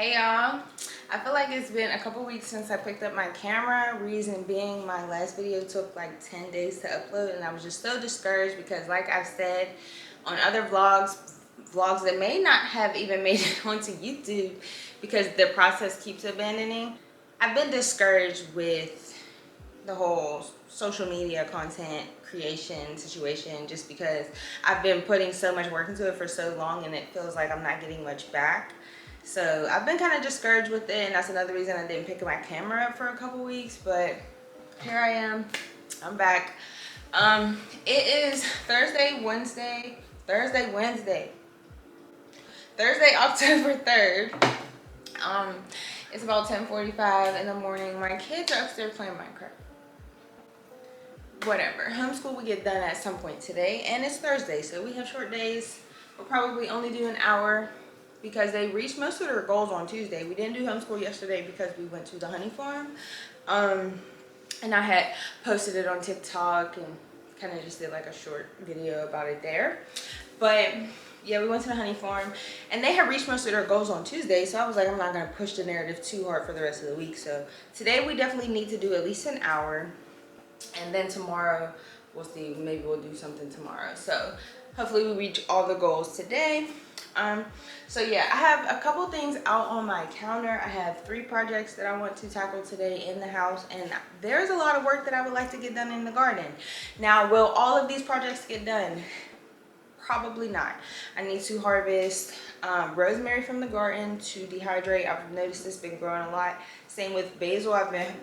Hey y'all, I feel like it's been a couple weeks since I picked up my camera. Reason being, my last video took like 10 days to upload and I was just so discouraged because, like I've said on other vlogs that may not have even made it onto YouTube because the process keeps abandoning, I've been discouraged with the whole social media content creation situation just because I've been putting so much work into it for so long and it feels like I'm not getting much back. So I've been kind of discouraged with it, and that's another reason I didn't pick my camera up for a couple weeks, but here I am. I'm back. It is Thursday, October 3rd. It's about 10:45 in the morning. My kids are upstairs playing Minecraft. Whatever. Homeschool will get done at some point today, and it's Thursday, so we have short days. We'll probably only do an hour because they reached most of their goals on Tuesday. We didn't do homeschool yesterday because we went to the honey farm. And I had posted it on TikTok and kind of just did like a short video about it there. But yeah, we went to the honey farm and they had reached most of their goals on Tuesday. So I was like, I'm not gonna push the narrative too hard for the rest of the week. So today we definitely need to do at least an hour. And then tomorrow, we'll see, maybe we'll do something tomorrow. So hopefully we reach all the goals today. So yeah, I have a couple things out on my counter. I have 3 projects that I want to tackle today in the house, and there's a lot of work that I would like to get done in the garden. Now, will all of these projects get done? Probably not. I need to harvest rosemary from the garden to dehydrate. I've noticed it's been growing a lot. Same with basil. I've been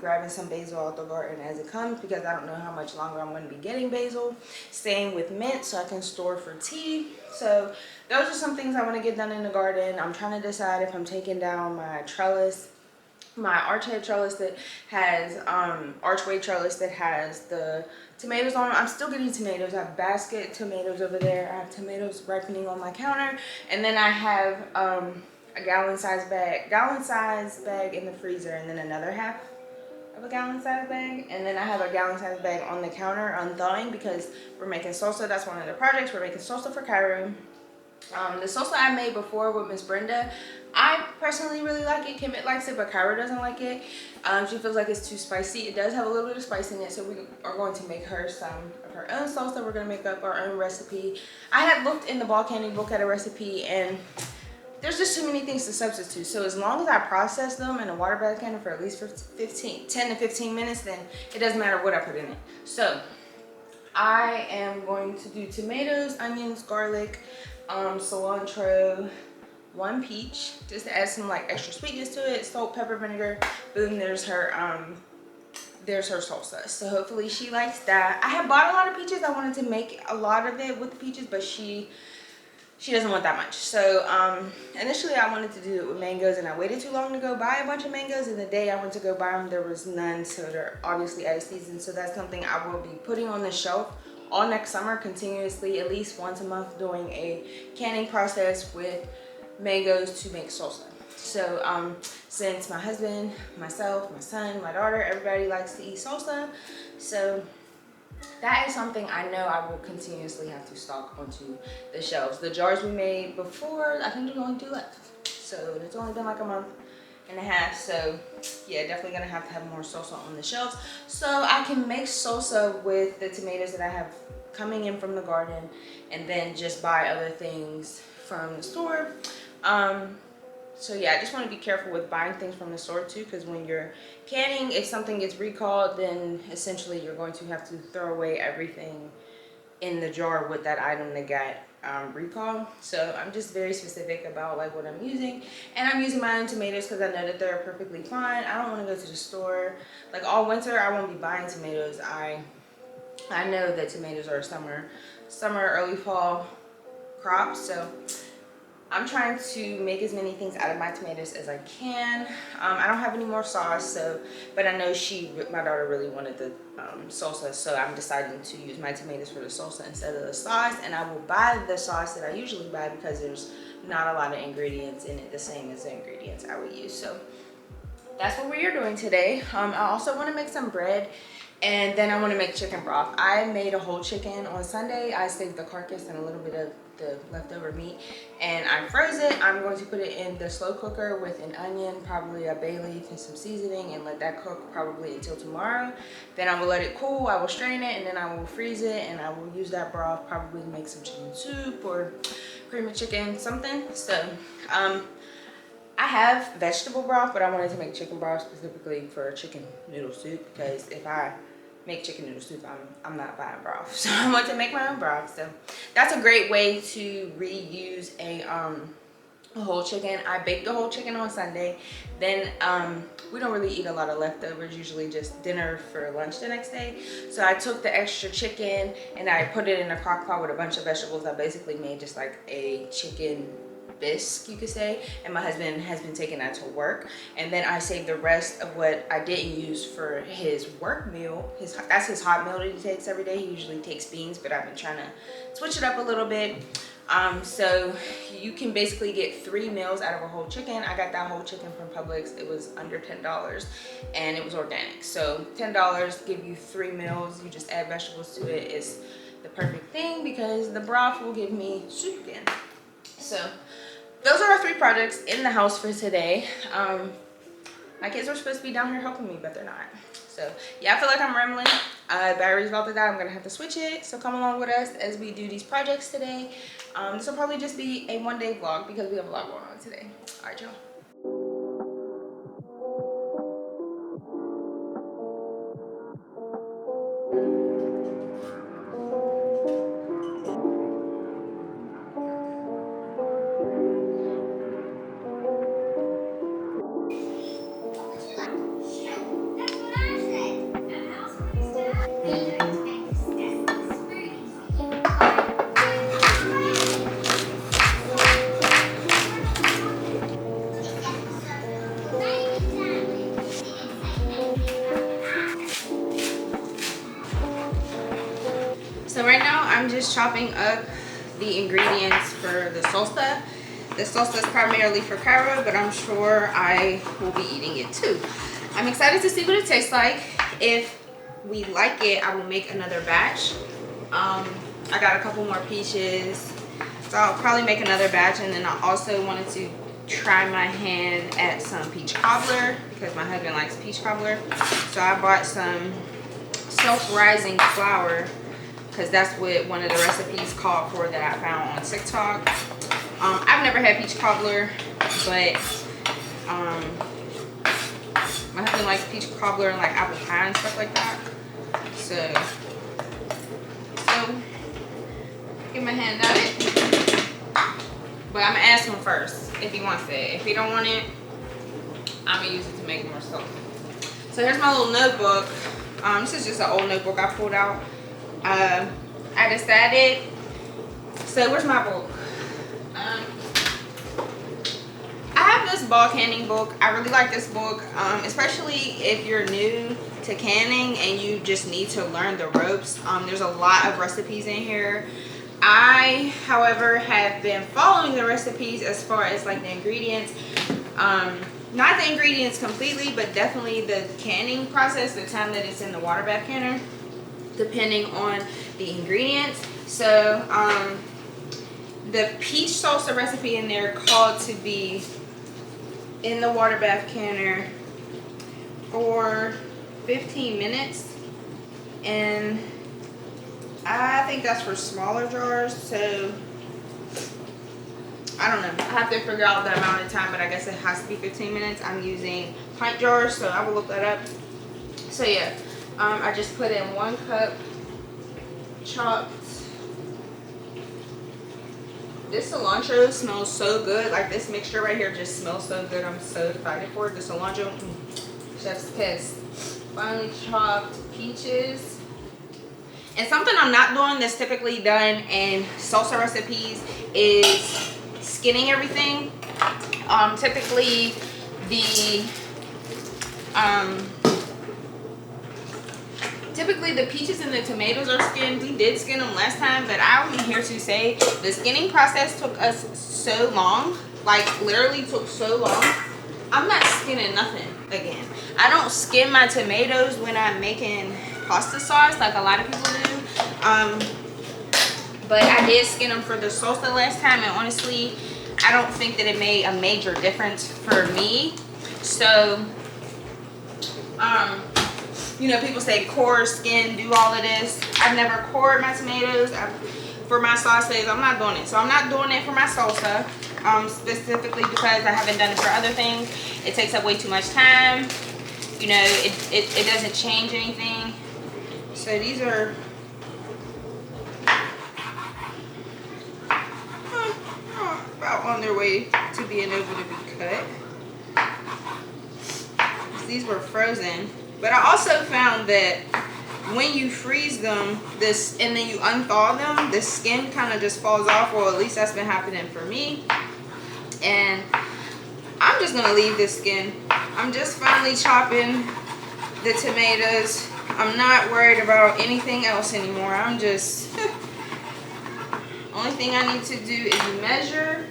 grabbing some basil out the garden as it comes because I don't know how much longer I'm going to be getting basil. Same with mint, so I can store for tea. So those are some things I want to get done in the garden. I'm trying to decide if I'm taking down my trellis, my archway trellis that has the tomatoes on it. I'm still getting tomatoes. I have basket tomatoes over there. I have tomatoes ripening on my counter, and then I have a gallon size bag in the freezer, and then another half of a gallon size bag, and then I have a gallon size bag on the counter unthawing because we're making salsa. That's one of the projects. We're making salsa for Cairo. The salsa I made before with Miss Brenda, I personally really like it. Kimmit likes it, but Cairo doesn't like it. She feels like it's too spicy. It does have a little bit of spice in it, so we are going to make her some of her own salsa. We're going to make up our own recipe. I had looked in the Ball Candy book at a recipe, and there's just too many things to substitute. So as long as I process them in a water bath cannon for at least 10 to 15 minutes, then it doesn't matter what I put in it. So I am going to do tomatoes, onions, garlic, cilantro, 1 peach, just to add some like extra sweetness to it, salt, pepper, vinegar. Boom, there's her salsa. So hopefully she likes that. I have bought a lot of peaches. I wanted to make a lot of it with the peaches, but she doesn't want that much. So initially I wanted to do it with mangoes, and I waited too long to go buy a bunch of mangoes, and the day I went to go buy them there was none, so they're obviously out of season. So that's something I will be putting on the shelf all next summer continuously, at least once a month, doing a canning process with mangoes to make salsa. So since my husband, myself, my son, my daughter, everybody likes to eat salsa, so that is something I know I will continuously have to stock onto the shelves. The jars we made before, I think there's only 2 left. So it's only been like a month and a half. So yeah, definitely gonna have to have more salsa on the shelves so I can make salsa with the tomatoes that I have coming in from the garden, and then just buy other things from the store. So yeah, I just want to be careful with buying things from the store too, because when you're canning, if something gets recalled, then essentially you're going to have to throw away everything in the jar with that item that got recalled. So I'm just very specific about like what I'm using, and I'm using my own tomatoes because I know that they're perfectly fine. I don't want to go to the store. Like all winter, I won't be buying tomatoes. I know that tomatoes are summer, early fall crops, so I'm trying to make as many things out of my tomatoes as I can. I don't have any more sauce, but I know my daughter really wanted the salsa, so I'm deciding to use my tomatoes for the salsa instead of the sauce, and I will buy the sauce that I usually buy because there's not a lot of ingredients in it, the same as the ingredients I would use. So that's what we are doing today. I also want to make some bread And then I want to make chicken broth. I made a whole chicken on Sunday. I saved the carcass and a little bit of the leftover meat, and I froze it. I'm going to put it in the slow cooker with an onion, probably a bay leaf and some seasoning, and let that cook probably until tomorrow. Then I will let it cool. I will strain it, and then I will freeze it, and I will use that broth probably to make some chicken soup or cream of chicken, something. So I have vegetable broth, but I wanted to make chicken broth specifically for chicken noodle soup, because if I make chicken noodle soup, I'm not buying broth. So I want to make my own broth. So that's a great way to reuse a whole chicken. I baked the whole chicken on Sunday. Then we don't really eat a lot of leftovers, usually just dinner for lunch the next day. So I took the extra chicken and I put it in a crock pot with a bunch of vegetables. I basically made just like a chicken bisque, you could say, and my husband has been taking that to work. And then I saved the rest of what I didn't use for his work meal. That's his hot meal that he takes every day. He usually takes beans, but I've been trying to switch it up a little bit. So you can basically get 3 meals out of a whole chicken. I got that whole chicken from Publix. It was under $10 and it was organic. So $10 give you 3 meals. You just add vegetables to it. It's the perfect thing because the broth will give me soup again. So those are our 3 projects in the house for today. My kids were supposed to be down here helping me, but they're not. So yeah, I feel like I'm rambling. Battery's about to die. I'm gonna have to switch it. So come along with us as we do these projects today. This will probably just be a one-day vlog because we have a lot going on today. All right, y'all. So right now I'm just chopping up the ingredients for the salsa. The salsa is primarily for Cairo, but I'm sure I will be eating it too. I'm excited to see what it tastes like. If we like it, I will make another batch. I got a couple more peaches, so I'll probably make another batch. And then I also wanted to try my hand at some peach cobbler because my husband likes peach cobbler. So I bought some self-rising flour because that's what one of the recipes called for that I found on TikTok. I've never had peach cobbler, but my husband likes peach cobbler and like apple pie and stuff like that. So get my hand at it. But I'm gonna ask him first if he wants it. If he don't want it, I'm gonna use it to make more stuff. So here's my little notebook. This is just an old notebook I pulled out. I decided, so where's my book? I have this ball canning book. I really like this book, especially if you're new to canning and you just need to learn the ropes. There's a lot of recipes in here. I, however, have been following the recipes as far as like the ingredients. Not the ingredients completely, but definitely the canning process, the time that it's in the water bath canner, depending on the ingredients. So the peach salsa recipe in there called to be in the water bath canner for 15 minutes, and I think that's for smaller jars. So I don't know, I have to figure out the amount of time, but I guess it has to be 15 minutes. I'm using pint jars, so I will look that up. So yeah, I just put in 1 cup chopped. This cilantro smells so good. Like this mixture right here just smells so good. I'm so excited for it. The cilantro, chef's kiss. Finely chopped peaches. And something I'm not doing that's typically done in salsa recipes is skinning everything. Typically the peaches and the tomatoes are skinned. We did skin them last time, but I'm here to say the skinning process took us so long, like literally took so long. I'm not skinning nothing again. I don't skin my tomatoes when I'm making pasta sauce like a lot of people do. But I did skin them for the salsa last time, and honestly, I don't think that it made a major difference for me. So, you know, people say core, skin, do all of this. I've never cored my tomatoes for my sauces. I'm not doing it. So I'm not doing it for my salsa, specifically because I haven't done it for other things. It takes up way too much time. You know, it doesn't change anything. So these are about on their way to being able to be cut. These were frozen. But I also found that when you freeze them, and then you unthaw them, the skin kind of just falls off, or at least that's been happening for me. And I'm just gonna leave this skin. I'm just finally chopping the tomatoes. I'm not worried about anything else anymore. I'm just, only thing I need to do is measure.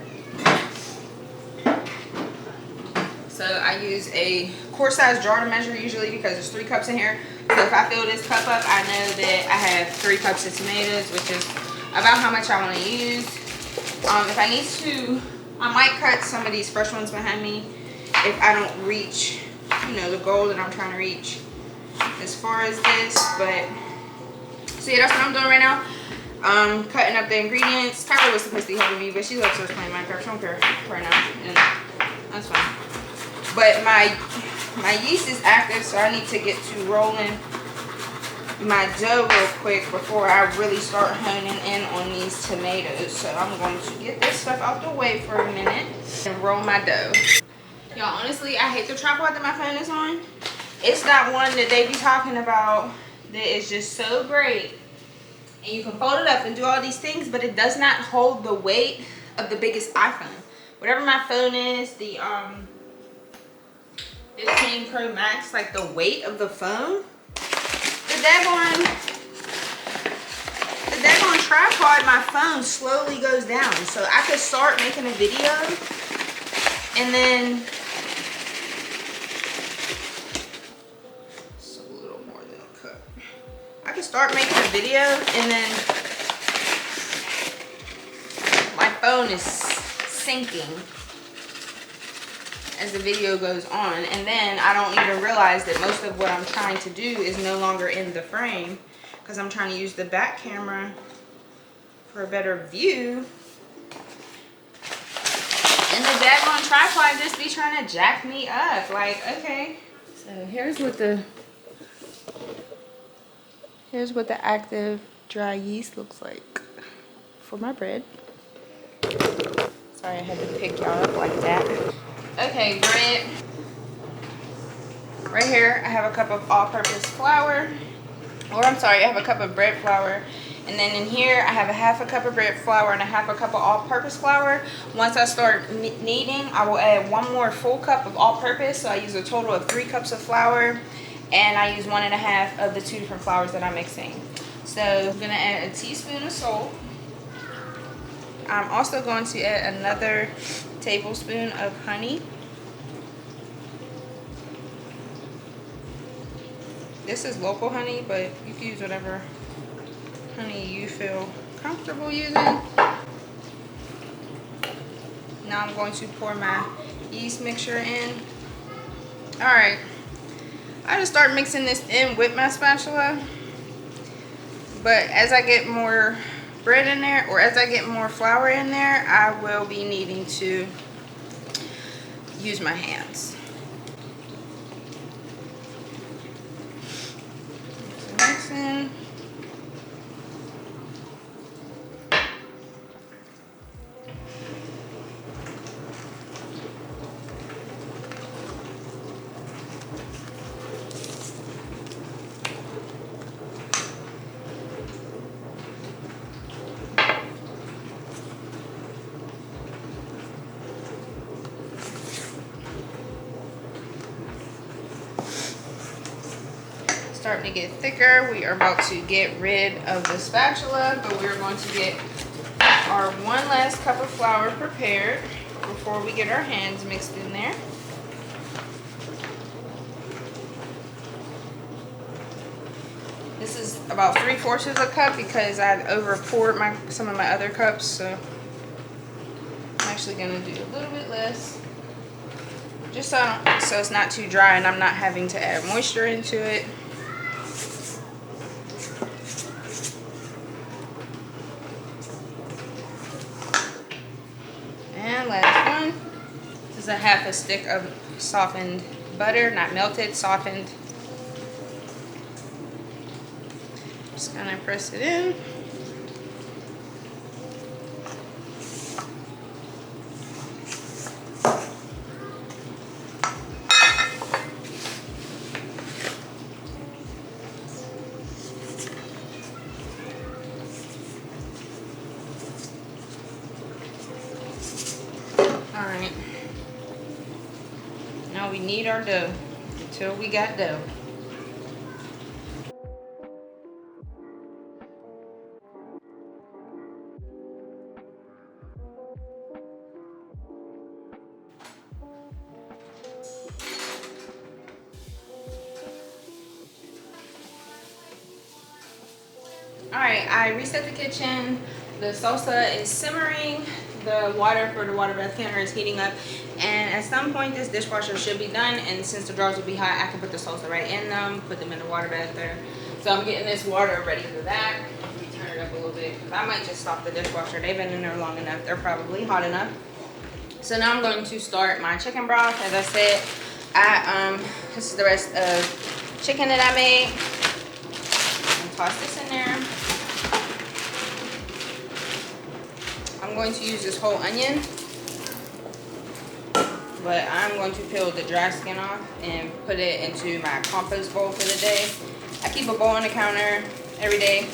So I use a quart size jar to measure usually because there's 3 cups in here. So if I fill this cup up, I know that I have 3 cups of tomatoes, which is about how much I want to use. If I need to, I might cut some of these fresh ones behind me if I don't reach, you know, the goal that I'm trying to reach as far as this. But so yeah, that's what I'm doing right now. Cutting up the ingredients. Tyler was supposed to be helping me, but she's upstairs playing Minecraft. She don't care right now, and that's fine. But my yeast is active, so I need to get to rolling my dough real quick before I really start honing in on these tomatoes. So I'm going to get this stuff out the way for a minute and roll my dough. Y'all, honestly, I hate the tripod that my phone is on. It's that one that they be talking about that is just so great. And you can fold it up and do all these things, but it does not hold the weight of the biggest iPhone. Whatever my phone is, the 15 Pro Max, like the weight of the phone, the daggone tripod, my phone slowly goes down. So I could start making a video and then it's a little more than a cup. I could start making a video and then my phone is sinking as the video goes on, and then I don't even realize that most of what I'm trying to do is no longer in the frame because I'm trying to use the back camera for a better view, and the daggone tripod just be trying to jack me up. Like, okay, so here's what the active dry yeast looks like for my bread. Sorry, I had to pick y'all up like that. Okay, bread. Right here, I have a cup of all-purpose flour. Or I'm sorry, I have a cup of bread flour. And then in here, I have a half a cup of bread flour and a half a cup of all-purpose flour. Once I start kneading, I will add 1 more full cup of all-purpose. So I use a total of 3 cups of flour. And I use 1.5 of the 2 different flours that I'm mixing. So I'm going to add a teaspoon of salt. I'm also going to add another tablespoon of honey. This is local honey, but you can use whatever honey you feel comfortable using. Now I'm going to pour my yeast mixture in. Alright, I just start mixing this in with my spatula, but as I get more bread in there, or as I get more flour in there, I will be needing to use my hands. Mixing. Starting to get thicker. We are about to get rid of the spatula, but we're going to get our 1 last cup of flour prepared before we get our hands mixed in there. This is about 3/4 of a cup because I over poured some of my other cups, so I'm actually gonna do a little bit less, just so it's not too dry and I'm not having to add moisture into it. And last one. This is a 1/2 stick of softened butter, not melted, softened. Just gonna press it in. All right. Now we knead our dough until we got dough. Alright, I reset the kitchen. The salsa is simmering. The water for the water bath counter is heating up. And at some point this dishwasher should be done. And since the drawers will be hot, I can put the salsa right in them, put them in the water bath there. So I'm getting this water ready for that. Let me turn it up a little bit because I might just stop the dishwasher. They've been in there long enough. They're probably hot enough. So now I'm going to start my chicken broth. As I said, this is the rest of chicken that I made. And toss this in there. I'm going to use this whole onion, but I'm going to peel the dry skin off and put it into my compost bowl for the day. I keep a bowl on the counter every day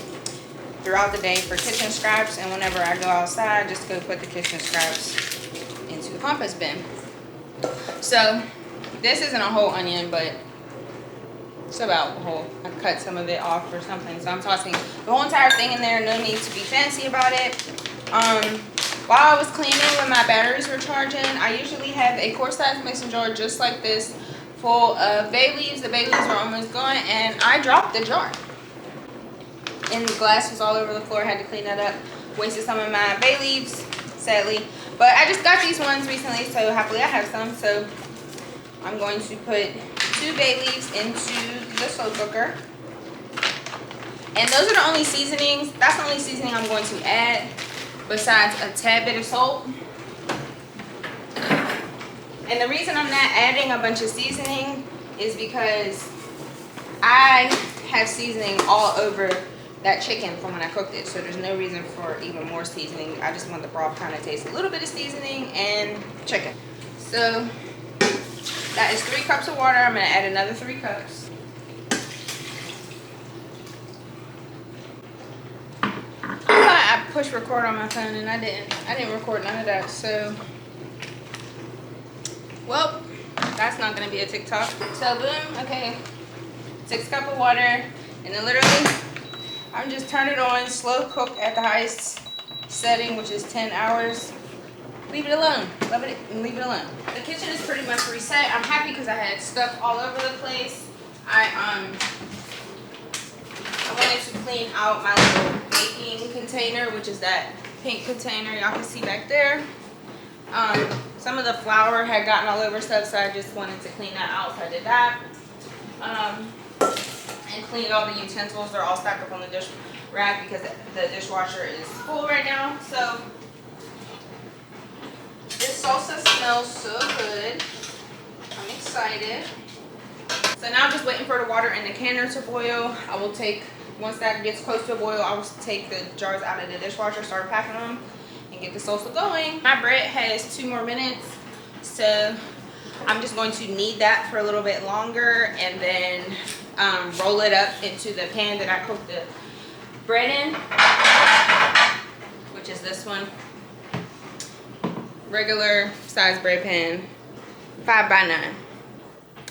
throughout the day for kitchen scraps, and whenever I go outside, just go put the kitchen scraps into the compost bin. So this isn't a whole onion, but it's about a whole. I cut some of it off or something, so I'm tossing the whole entire thing in there. No need to be fancy about it. While I was cleaning, when my batteries were charging, I usually have a quart size mason jar just like this, full of bay leaves. The bay leaves are almost gone, and I dropped the jar. And the glass was all over the floor. I had to clean that up. Wasted some of my bay leaves, sadly. But I just got these ones recently, so happily I have some. So I'm going to put 2 bay leaves into the slow cooker. And those are the only seasonings. That's the only seasoning I'm going to add, besides a tad bit of salt. And the reason I'm not adding a bunch of seasoning is because I have seasoning all over that chicken from when I cooked it. So there's no reason for even more seasoning. I just want the broth kind of taste a little bit of seasoning and chicken. So that is 3 cups of water. I'm going to add another 3 cups. I pushed record on my phone and I didn't record none of that, so well, that's not gonna be a TikTok. So boom, okay, 6 cups of water, and then literally I'm just turning it on, slow cook at the highest setting, which is 10 hours. Leave it alone. Love it and leave it alone. The kitchen is pretty much reset. I'm happy because I had stuff all over the place. I wanted to clean out my little baking container, which is that pink container y'all can see back there. Some of the flour had gotten all over stuff, so I just wanted to clean that out, so I did that. And cleaned all the utensils. They're all stacked up on the dish rack because the dishwasher is full right now. So this salsa smells so good. I'm excited. So now I'm just waiting for the water in the canner to boil. I will take, once that gets close to a boil, I will take the jars out of the dishwasher, start packing them, and get the salsa going. My bread has 2 more minutes, so I'm just going to knead that for a little bit longer and then roll it up into the pan that I cooked the bread in, which is this one. Regular size bread pan, 5x9.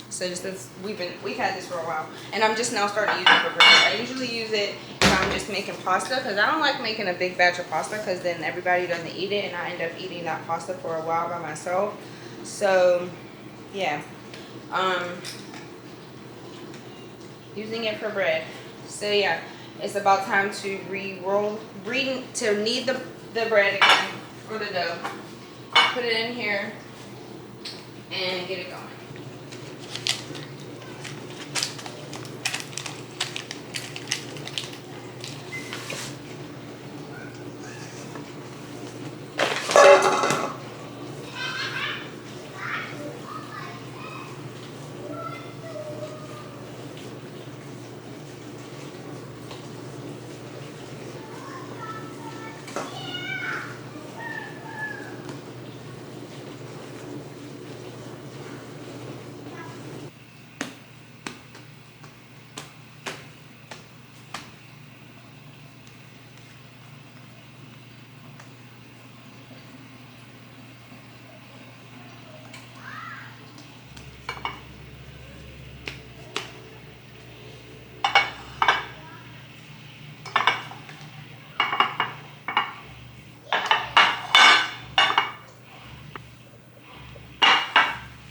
So just this, we've had this for a while, and I'm just now starting to use it for bread. I usually use it if I'm just making pasta, because I don't like making a big batch of pasta because then everybody doesn't eat it and I end up eating that pasta for a while by myself. So yeah, using it for bread. So yeah, it's about time to knead the bread again for the dough. Put it in here and get it going.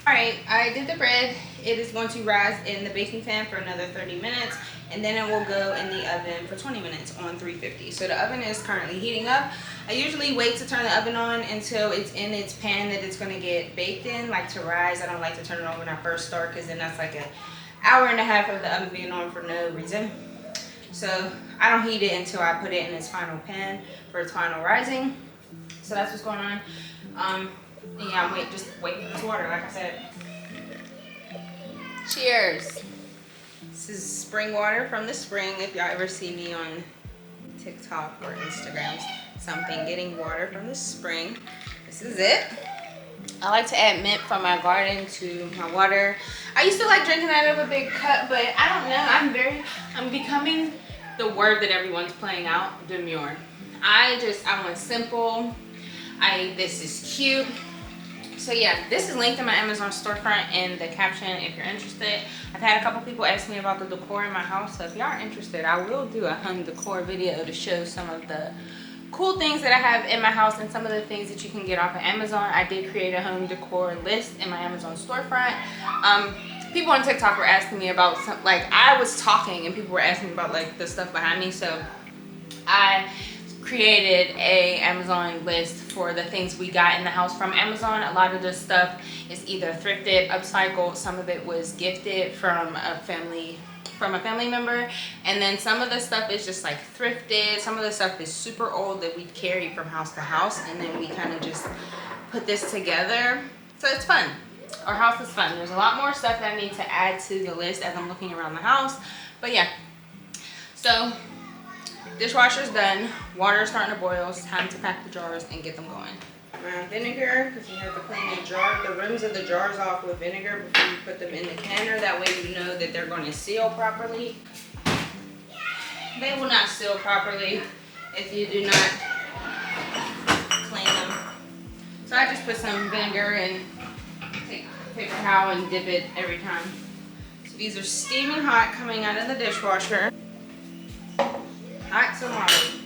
Alright, I did the bread. It is going to rise in the baking pan for another 30 minutes, and then it will go in the oven for 20 minutes on 350. So the oven is currently heating up. I usually wait to turn the oven on until it's in its pan that it's going to get baked in, like to rise. I don't like to turn it on when I first start, because then that's like an hour and a half of the oven being on for no reason. So I don't heat it until I put it in its final pan for its final rising. So that's what's going on. And yeah, I'm just waiting for this water, like I said. Cheers. This is spring water from the spring. If y'all ever see me on TikTok or Instagram, something getting water from the spring, this is it. I like to add mint from my garden to my water. I used to like drinking out of a big cup, but I don't know. I'm becoming the word that everyone's playing out, demure. I want simple. This is cute. So yeah, this is linked in my Amazon storefront in the caption if you're interested. I've had a couple people ask me about the decor in my house, so if y'all are interested, I will do a home decor video to show some of the cool things that I have in my house and some of the things that you can get off of Amazon. I did create a home decor list in my Amazon storefront. People on TikTok were asking me about some, like I was talking and people were asking about like the stuff behind me, so I created a Amazon list for the things we got in the house from Amazon. A lot of this stuff is either thrifted, upcycled, some of it was gifted from a family member, and then some of the stuff is just like thrifted. Some of the stuff is super old that we carry from house to house, and then we kind of just put this together. So it's fun. Our house is fun. There's a lot more stuff that I need to add to the list as I'm looking around the house, but yeah. So dishwasher's done, water's starting to boil. It's time to pack the jars and get them going. Vinegar, because you have to clean the rims of the jars off with vinegar before you put them in the canner. That way you know that they're going to seal properly. They will not seal properly if you do not clean them. So I just put some vinegar and take a paper towel and dip it every time. So these are steaming hot coming out of the dishwasher. Hot tamale.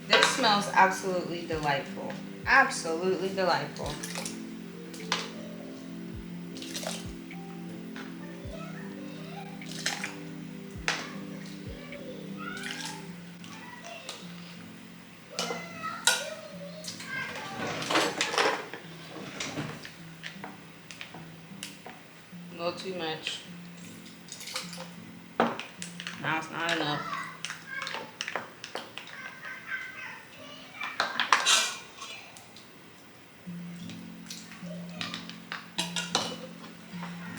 This smells absolutely delightful. Absolutely delightful. A little too much. Now it's not enough.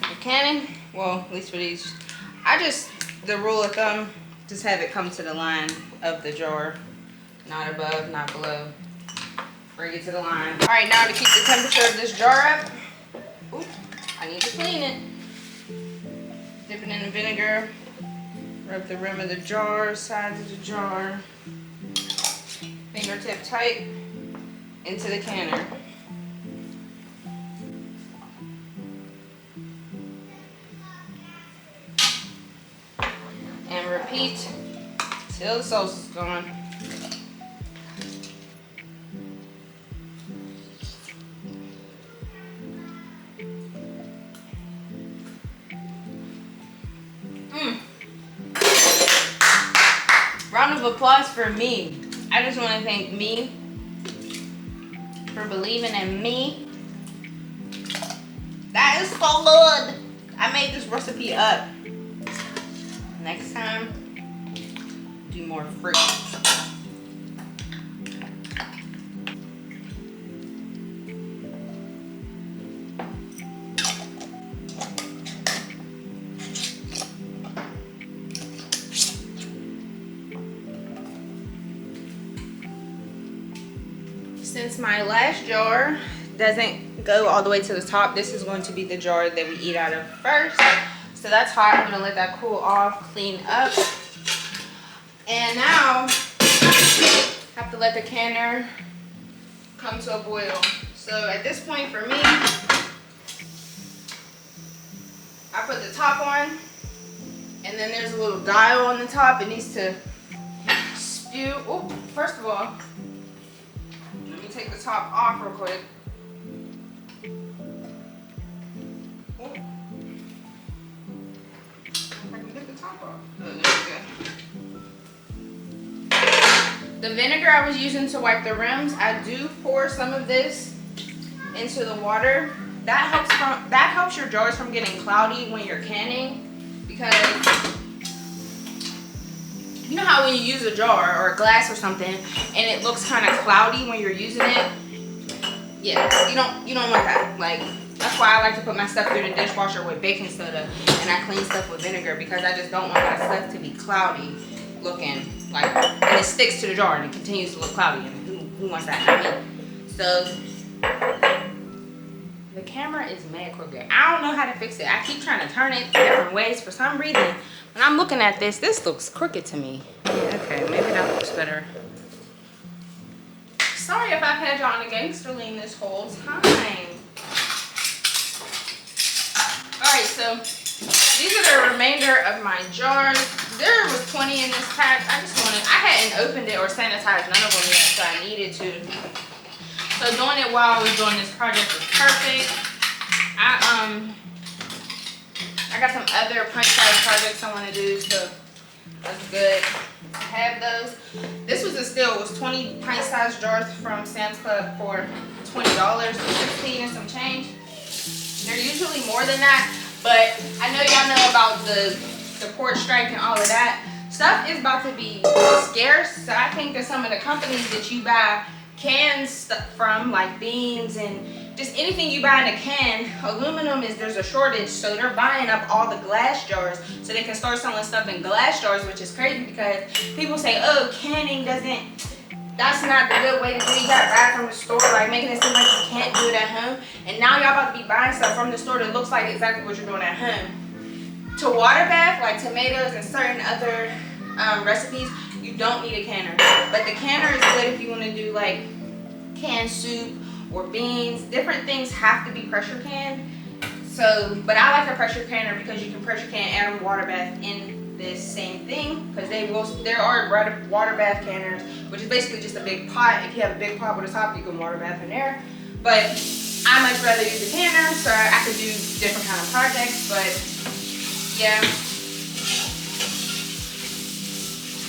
The cannon, well, at least for these, the rule of thumb, just have it come to the line of the jar. Not above, not below. Bring it to the line. All right, now to keep the temperature of this jar up, oops, I need to clean it. Dip it in the vinegar. Rub the rim of the jar, sides of the jar. Fingertip tight into the canner. And repeat till the sauce is gone. of applause for me. I just want to thank me for believing in me. That is so good. I made this recipe up. Next time, do more fruit. Since my last jar doesn't go all the way to the top, this is going to be the jar that we eat out of first. So that's hot. I'm gonna let that cool off, clean up. And now I have to let the canner come to a boil. So at this point for me, I put the top on, and then there's a little dial on the top. It needs to spew. Oh, first of all, let me take the top off real quick. The vinegar I was using to wipe the rims, I do pour some of this into the water. That helps your jars from getting cloudy when you're canning, because you know how when you use a jar or a glass or something and it looks kind of cloudy when you're using it? Yeah, you don't want that. Like, that's why I like to put my stuff through the dishwasher with baking soda, and I clean stuff with vinegar, because I just don't want my stuff to be cloudy looking, like, and it sticks to the jar and it continues to look cloudy, and who wants that? Not me. So the camera is mad crooked. I don't know how to fix it. I keep trying to turn it different ways. For some reason, when I'm looking at this looks crooked to me. Okay, maybe that looks better. Sorry if I've had y'all on a gangster lean this whole time. Alright, so these are the remainder of my jars. There was 20 in this pack. I hadn't opened it or sanitized none of them yet, so I needed to. So doing it while I was doing this project was perfect. I got some other punch-size projects I want to do, so that's good. I have those. This was a steal. It was 20 pint-sized jars from Sam's Club for $20, 16 and some change. They're usually more than that, but I know y'all know about the port strike and all of that. Stuff is about to be scarce, so I think that some of the companies that you buy canned stuff from, like beans and just anything you buy in a can, aluminum there's a shortage, so they're buying up all the glass jars so they can start selling stuff in glass jars, which is crazy because people say, oh, canning that's not the good way to do it. You gotta buy it from the store, like making it seem like you can't do it at home. And now y'all about to be buying stuff from the store that looks like exactly what you're doing at home. To water bath, like tomatoes and certain other recipes, you don't need a canner. But the canner is good if you want to do like canned soup or beans. Different things have to be pressure canned. So, but I like a pressure canner because you can pressure can and water bath in this same thing, because there are water bath canners, which is basically just a big pot. If you have a big pot with a top, you can water bath in there. But I much rather use a canner so I could do different kind of projects. But yeah,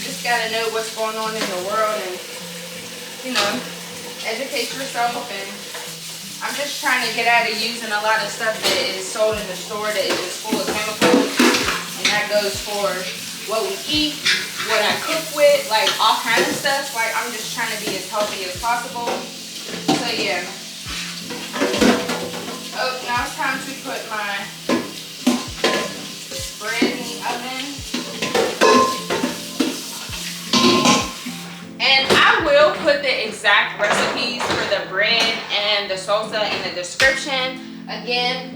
just gotta know what's going on in the world and, you know, educate yourself. And I'm just trying to get out of using a lot of stuff that is sold in the store that is just full of chemicals. And that goes for what we eat, what I cook with, like all kinds of stuff. Like, I'm just trying to be as healthy as possible. So yeah. Oh, now it's time to put my bread in the oven. And I will put the exact recipes for the bread and the salsa in the description. Again,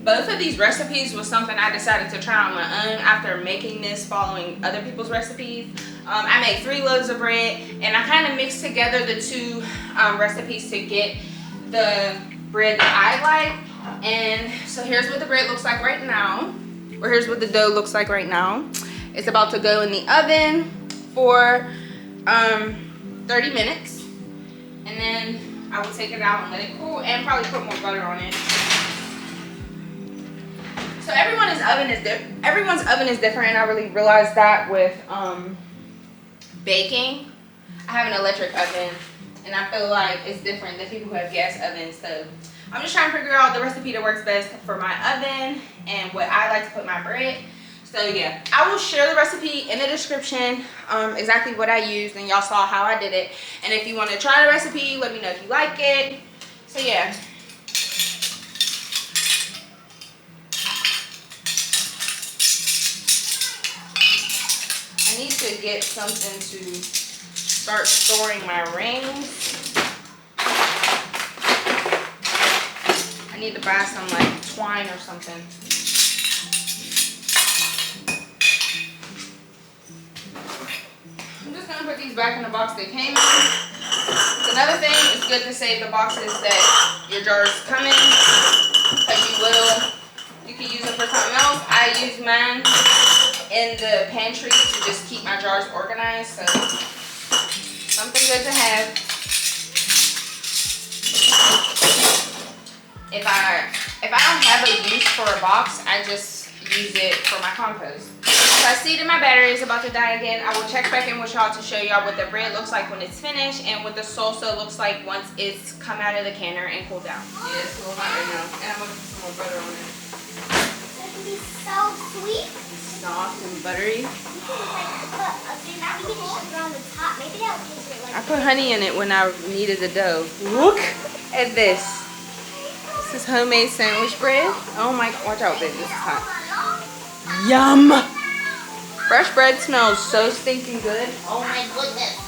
both of these recipes was something I decided to try on my own after making this following other people's recipes. I made 3 loaves of bread, and I kind of mixed together the 2 recipes to get the bread that I like. And so here's what the bread looks like right now, or here's what the dough looks like right now. It's about to go in the oven for 30 minutes, and then I will take it out and let it cool, and probably put more butter on it. So everyone's oven is different, and I really realized that with baking, I have an electric oven, and I feel like it's different than people who have gas ovens. So I'm just trying to figure out the recipe that works best for my oven and what I like to put my bread. So yeah, I will share the recipe in the description, exactly what I used, and y'all saw how I did it. And if you want to try the recipe, let me know if you like it. So yeah. I need to get something to start storing my rings. I need to buy some like twine or something. I'm just gonna put these back in the box they came in. Another thing, it's good to save the boxes that your jars come in, because you can use them for something else. I use mine in the pantry to just keep my jars organized, so something good to have. If I don't have a use for a box, I just use it for my compost. So I see that my battery is about to die again. I will check back in with y'all to show y'all what the bread looks like when it's finished and what the salsa looks like once it's come out of the canner and cooled down. Yeah, it's a little hot right now. And I'm gonna put some more butter on it. It's gonna be so sweet. Soft and buttery. I put honey in it when I kneaded the dough. Look at this. This is homemade sandwich bread. Oh my, watch out, baby, this is hot. Yum! Fresh bread smells so stinking good. Oh my goodness.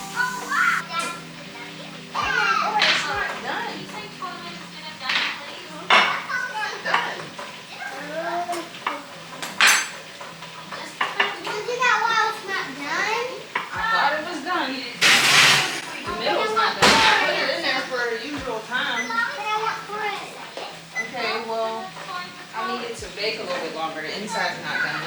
To bake a little bit longer. The inside's not done.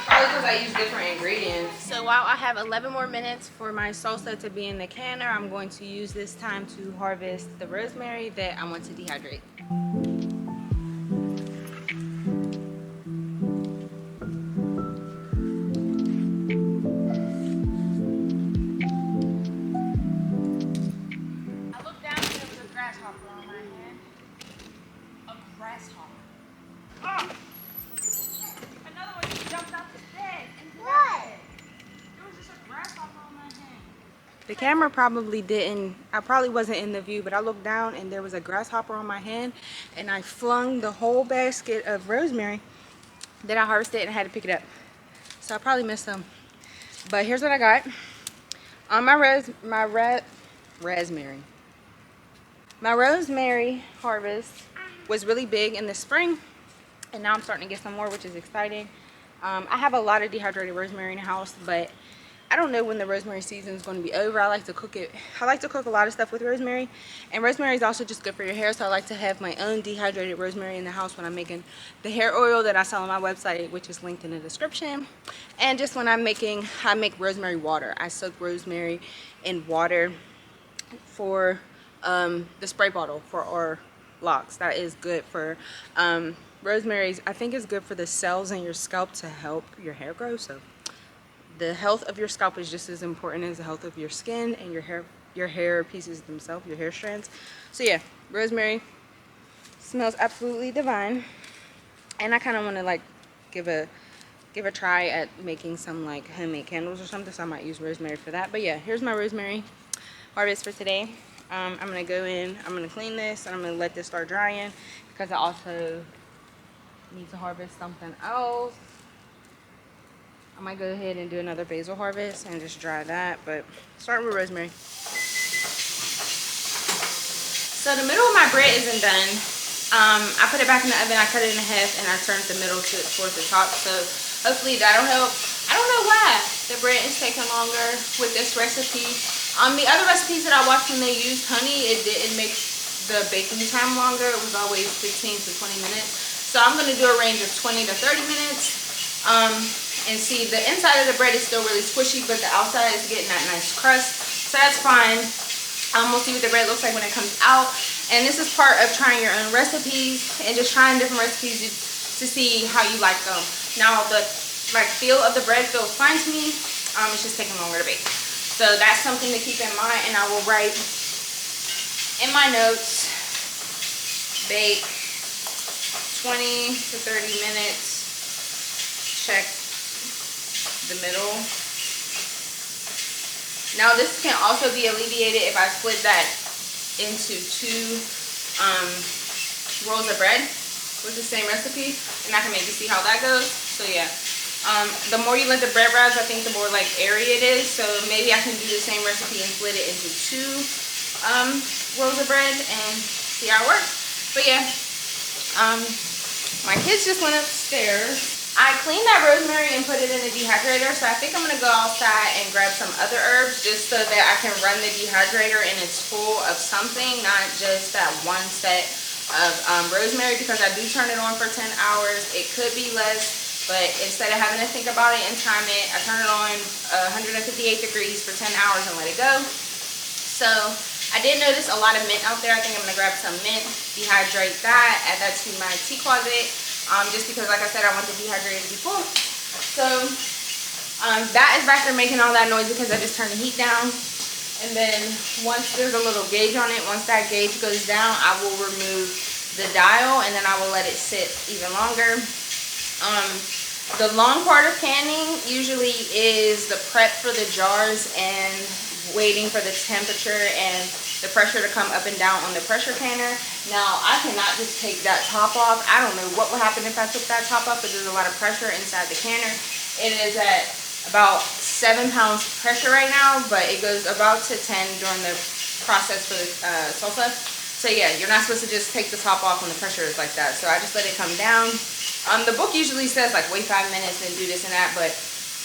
Probably because I use different ingredients. So while I have 11 more minutes for my salsa to be in the canner, I'm going to use this time to harvest the rosemary that I want to dehydrate. I looked down and there was a grasshopper on my hand. A grasshopper. Oh! Another one just jumped out the bed. What? There was just a grasshopper on my hand. The camera probably didn't, I probably wasn't in the view, but I looked down and there was a grasshopper on my hand, and I flung the whole basket of rosemary that I harvested and I had to pick it up. So I probably missed some. But here's what I got. On my rosemary harvest was really big in the spring. And now I'm starting to get some more, which is exciting. I have a lot of dehydrated rosemary in the house, but I don't know when the rosemary season is going to be over. I like to cook it. I like to cook a lot of stuff with rosemary. And rosemary is also just good for your hair, so I like to have my own dehydrated rosemary in the house when I'm making the hair oil that I sell on my website, which is linked in the description. And just when I make rosemary water. I soak rosemary in water for the spray bottle for our locks. That is good for rosemary. I think is good for the cells in your scalp to help your hair grow. So the health of your scalp is just as important as the health of your skin and your hair pieces themselves, your hair strands. So yeah, rosemary smells absolutely divine. And I kind of want to like give a try at making some like homemade candles or something, so I might use rosemary for that. But yeah, here's my rosemary harvest for today. I'm gonna go in, I'm gonna clean this, and I'm gonna let this start drying because I also need to harvest something else. I might go ahead and do another basil harvest and just dry that, but starting with rosemary. So the middle of my bread isn't done. I put it back in the oven, I cut it in half, and I turned the middle towards the top, so hopefully that'll help. I don't know why the bread is taking longer with this recipe. The other recipes that I watched when they used honey, it didn't make the baking time longer. It was always 15 to 20 minutes. So I'm going to do a range of 20 to 30 minutes. And see, the inside of the bread is still really squishy, but the outside is getting that nice crust. So that's fine. We'll see what the bread looks like when it comes out. And this is part of trying your own recipes and just trying different recipes to see how you like them. Now the feel of the bread feels fine to me. It's just taking longer to bake. So that's something to keep in mind, and I will write in my notes, bake 20 to 30 minutes, check the middle. Now this can also be alleviated if I split that into 2 rolls of bread with the same recipe, and I can maybe see how that goes. So yeah, the more you let the bread rise, I think the more like airy it is. So maybe I can do the same recipe and split it into 2 rolls of bread and see how it works. But yeah, my kids just went upstairs. I cleaned that rosemary and put it in the dehydrator, so I think I'm gonna go outside and grab some other herbs just so that I can run the dehydrator and it's full of something, not just that one set of rosemary, because I do turn it on for 10 hours. It could be less, but instead of having to think about it and time it, I turn it on 158 degrees for 10 hours and let it go. So I did notice a lot of mint out there. I think I'm gonna grab some mint, dehydrate that, add that to my tea closet. Just because, like I said, I want the dehydrator to be full. So that is back there making all that noise because I just turned the heat down. And then once there's a little gauge on it, once that gauge goes down, I will remove the dial and then I will let it sit even longer. The long part of canning usually is the prep for the jars and waiting for the temperature and the pressure to come up and down on the pressure canner. Now, I cannot just take that top off. I don't know what would happen if I took that top off, but there's a lot of pressure inside the canner. It is at about 7 pounds pressure right now, but it goes about to 10 during the process for the salsa. So yeah, you're not supposed to just take the top off when the pressure is like that. So I just let it come down. The book usually says like wait 5 minutes and do this and that, but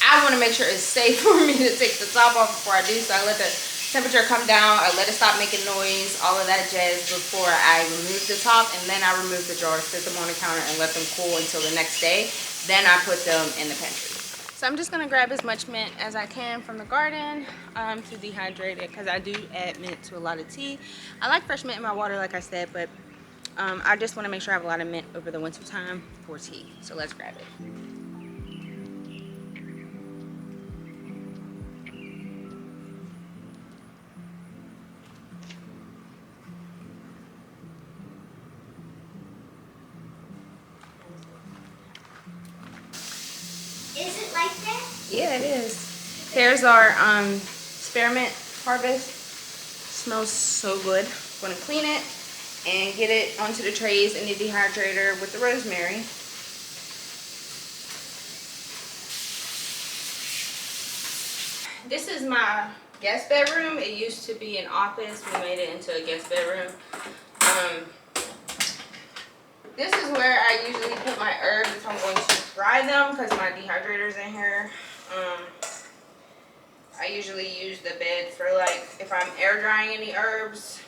I want to make sure it's safe for me to take the top off before I do. So I let the temperature come down, I let it stop making noise, all of that jazz before I remove the top, and then I remove the jars, sit them on the counter and let them cool until the next day. Then I put them in the pantry. So I'm just gonna grab as much mint as I can from the garden to dehydrate it, because I do add mint to a lot of tea. I like fresh mint in my water, like I said, but I just want to make sure I have a lot of mint over the winter time for tea. So let's grab it. Is it like that? Yeah, it is. Here's our spearmint harvest. Smells so good. I'm gonna clean it and get it onto the trays in the dehydrator with the rosemary. This is my guest bedroom. It used to be an office. We made it into a guest bedroom. This is where I usually put my herbs if I'm going to dry them, because my dehydrator's in here. I usually use the bed for, like, if I'm air drying any herbs,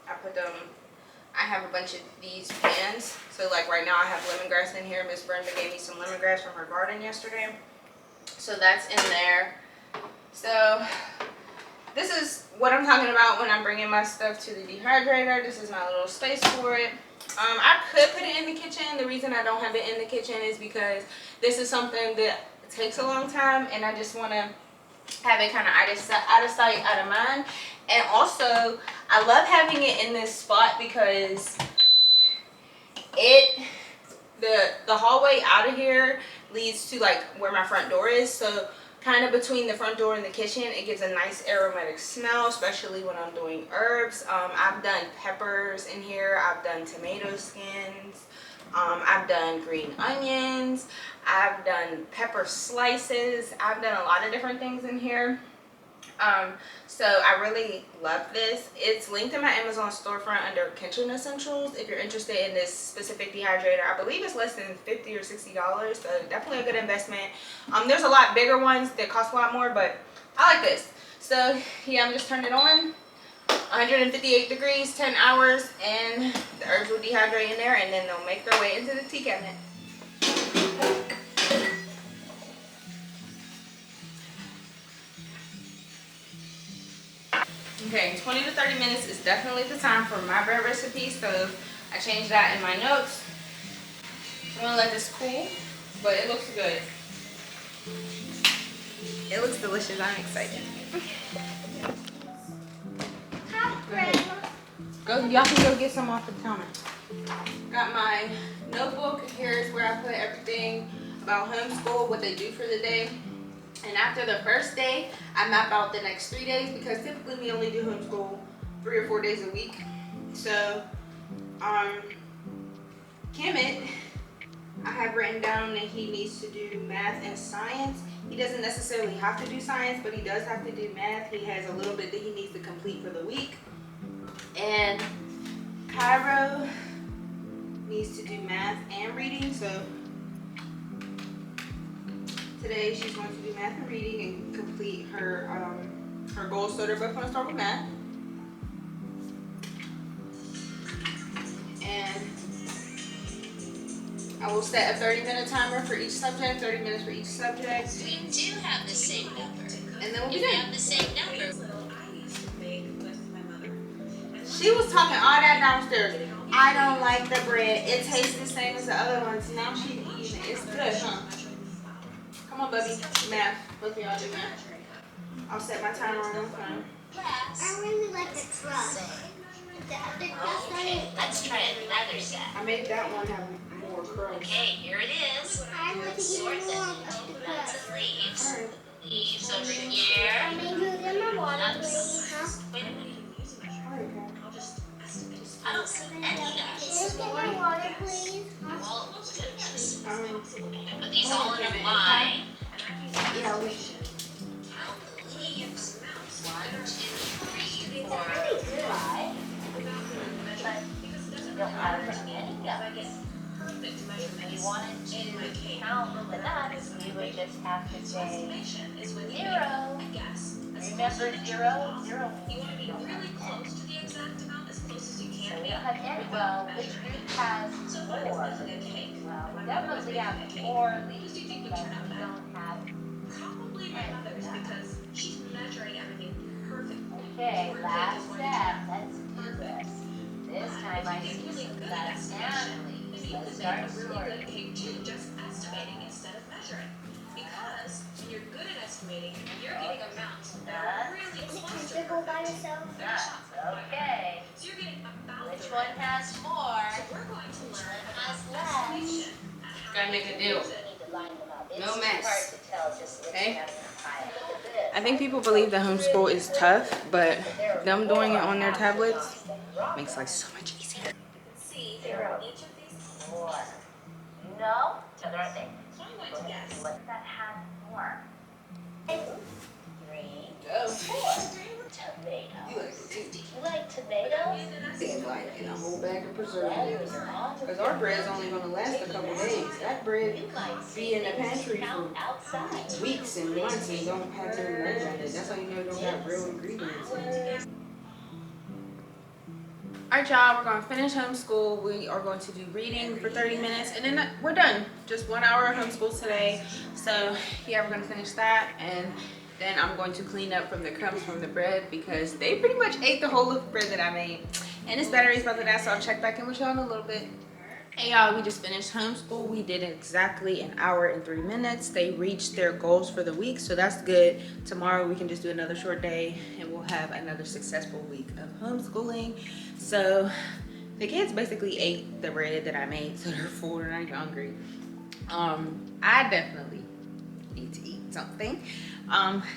I put them, I have a bunch of these pans. So like right now I have lemongrass in here. Miss Brenda gave me some lemongrass from her garden yesterday. So that's in there. So this is what I'm talking about when I'm bringing my stuff to the dehydrator. This is my little space for it. I could put it in the kitchen. The reason I don't have it in the kitchen is because this is something that takes a long time, and I just want to have it kind of out of sight, out of mind. And also, I love having it in this spot because the hallway out of here leads to like where my front door is. So kind of between the front door and the kitchen, it gives a nice aromatic smell, especially when I'm doing herbs. I've done peppers in here. I've done tomato skins. I've done green onions. I've done pepper slices. I've done a lot of different things in here. So I really love this. It's linked in my Amazon storefront under kitchen essentials. If you're interested in this specific dehydrator, I believe it's less than $50 or $60, so definitely a good investment. There's a lot bigger ones that cost a lot more, but I like this. So yeah, I'm just turning it on, 158 degrees, 10 hours, and the herbs will dehydrate in there, and then they'll make their way into the tea cabinet. Okay, 20 to 30 minutes is definitely the time for my bread recipe, so I changed that in my notes. I'm gonna let this cool, but it looks good. It looks delicious. I'm excited. Go, y'all can go get some off the counter. Got my notebook. Here's where I put everything about homeschool, what they do for the day. And after the first day, I map out the next 3 days because typically we only do homeschool 3 or 4 days a week. So, Kemet, I have written down that he needs to do math and science. He doesn't necessarily have to do science, but he does have to do math. He has a little bit that he needs to complete for the week. And Cairo needs to do math and reading. So today she's going to do math and reading and complete her her goals. So they're both going to start with math. And I will set a 30-minute timer for each subject, 30 minutes for each subject. We do have the same number. And then we'll be If we done. have the same number. She was talking all that downstairs. I don't like the bread. It tastes the same as the other ones. Now she's eating it. It's good, huh? Come on, Bubby. Math. Both of y'all do math. I'll set my timer on my phone. I really like the crust. The other crust on it. Let's try another set. I made that one have more crumbs. Okay, here it is. I want to Sort eat them more into of the nuts crust. and leaves. Alright. Leaves over here. I made you in my water, please, huh? Wait a minute. Alright, I don't see any nuts. Look at my water, please. Well, goodness. Put these Oh, all in okay. a line. yeah, we should. Count the leaves. 1, 2, 3, 4, 5. But you don't have any nuts. If you wanted to count the nuts, we would just have to say 0. Remember 0? 0 means you don't have any. So we don't have any. Well, which group has 4? Well, we definitely have 4 leaves, but we don't have Okay, last step. Let's do this. This time I see some nuts and leaves. Let's start sorting. Just estimating instead of measuring. Because when you're good at estimating, you're getting amounts that are really Is it close to comfortable by yourself? Nuts. Okay. So you're getting about Which one has more? So we're going to learn Which about has less? estimation. Gotta make a deal. We need to line them up. No It's mess. hard to tell just looking Okay. at them in a pile. Look at this. I think people believe that homeschool is tough, but them doing it on their tablets makes life so much easier. See 0. each of these. 4. No? So there are they. So I'm going to guess. What that has more? 3, Go. 4. Tomato. You like to eat. You like tomatoes? It's like in a whole bag of preservatives. Because Because our bread's only gonna last a couple days. That bread you might be in the pantry count for outside. weeks and months and don't have no bread on it. That's how you know it don't have real ingredients in it. Alright y'all, we're going to finish homeschool. We are going to do reading for 30 minutes and then we're done. Just 1 hour of homeschool today. So yeah, we're going to finish that and then I'm going to clean up from the crumbs from the bread because they pretty much ate the whole loaf of bread that I made. And this battery's about to die, so I'll check back in with y'all in a little bit. Hey y'all, we just finished homeschool. We did exactly 1 hour and 3 minutes. They reached their goals for the week, so that's good. Tomorrow we can just do another short day and we'll have another successful week of homeschooling. So the kids basically ate the bread that I made, so they're full, they're not even hungry. I definitely need to eat something.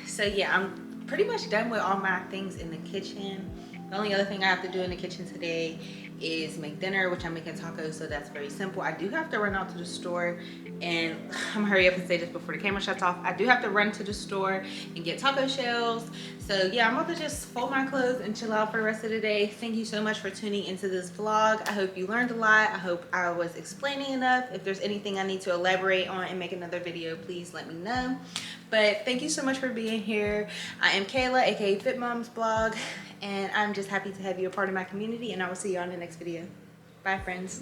So yeah, I'm pretty much done with all my things in the kitchen. The only other thing I have to do in the kitchen today is make dinner, which I'm making tacos, so that's very simple. I do have to run out to the store, and I'm gonna hurry up and say this before the camera shuts off. I do have to run to the store and get taco shells. So yeah, I'm about to just fold my clothes and chill out for the rest of the day. Thank you so much for tuning into this vlog. I hope you learned a lot. I hope I was explaining enough. If there's anything I need to elaborate on and make another video, please let me know. But thank you so much for being here. I am Kayla, aka FitMomsBlog, and I'm just happy to have you a part of my community, and I will see you on the next video. Bye, friends.